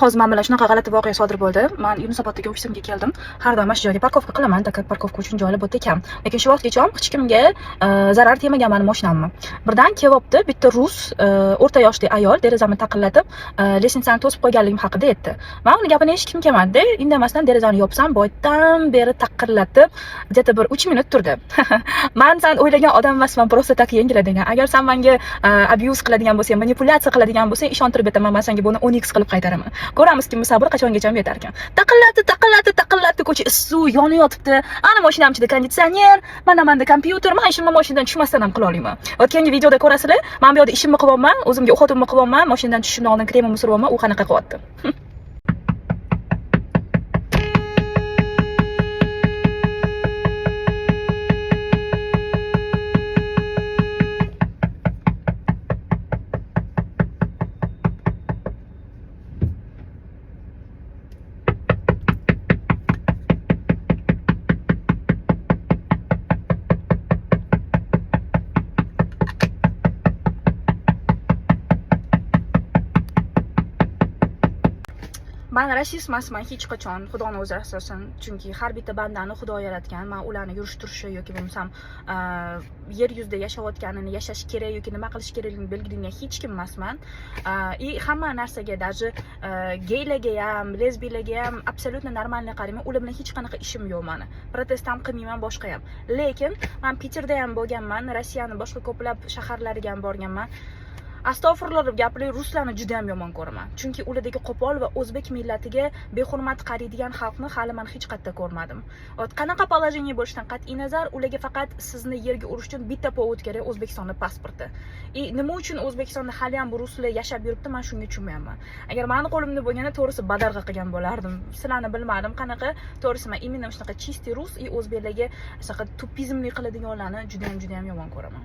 Hozir men bilan shunaqa g'alati voqea sodir bo'ldi. Men Yunusoboddagi ofisimga keldim. Har doim shu joyga parkovka qilaman, taka parkovka uchun joylar bo'ta ekan. Lekin shu vaqtgacha hech kimga zarar tegmagan meni mashinamni. Birdan kelyapti bitta rus o'rta yoshli ayol derazamni taqillatib, lesnitsani to'sib qo'yganligim haqida aytdi. Men uni gapini eshitkim kelmadi. Indamasdan derazani yopsam, boydan beri taqillatib, где-то bir 3 minut turdi. Men sen o'ylagan odam emasman, просто tak yengila degan. Agar sen menga abuse qiladigan bo'lsang, manipulyatsiya qiladigan bo'lsang, ishontirib aytaman, men senga buni 10x qilib qaytaraman. Ko'ramiz kim sabr qachongacha yetar ekan. Taqillatdi ko'cha issiq yonib yotibdi. Ana mashinam ichida konditsioner, manda kompyuter, men ishimni mashinadan tushmasdan ham qila olaman. O'tgangi videoda ko'rasizlar, men bu yerda ishimni qilyapman, o'zimga o'xatimni qilyapman, mashinadan tushishimdan oldin kremimni suryapman, u qanaqa qilyapti. Men rasist emasman hech qachon, Xudoni o'zi asosan. Chunki har bitta bandani Xudo yaratgan. Men ularni yurish turishi yoki bo'lmasam yer yuzida yashayotganini, yashash kerak yoki nima qilish kerakligini belgilagan hech kim emasman. Hamma narsaga, даже geylarga ham, lesbiyalarga ham absolutno normalniy qarayman. Ular bilan hech qanaqa ishim yo'q meni. Protest ham qilmayman, boshqa ham. Lekin men Peterda ham bo'lganman, Rossiyaning boshqa ko'plab shaharlariga ham borganman. Astag'firullah deb gapirib, ruslarni juda ham yomon ko'raman. Chunki ulardagi qo'pol va o'zbek millatiga behurmat qaraydigan xalqni hali men hech qayerda ko'rmadim. Qanaqa положение bo'lishidan qat'iy nazar, ularga faqat sizni yerga urish uchun bitta povod kerak, O'zbekistonning pasporti. Nima uchun O'zbekistonda hali ham bu ruslar yashab yuribdi, men shunga tushunmayman. Agar meni qo'limda bo'lganda to'g'risi badarg'a qilgan bo'lardim. Sizlarni bilmadim qanaqa, to'g'risi men именно shunaqa чистый rus, o'zbeklarga shunaqa tupizmli qiladiganlarni juda ham yomon ko'raman.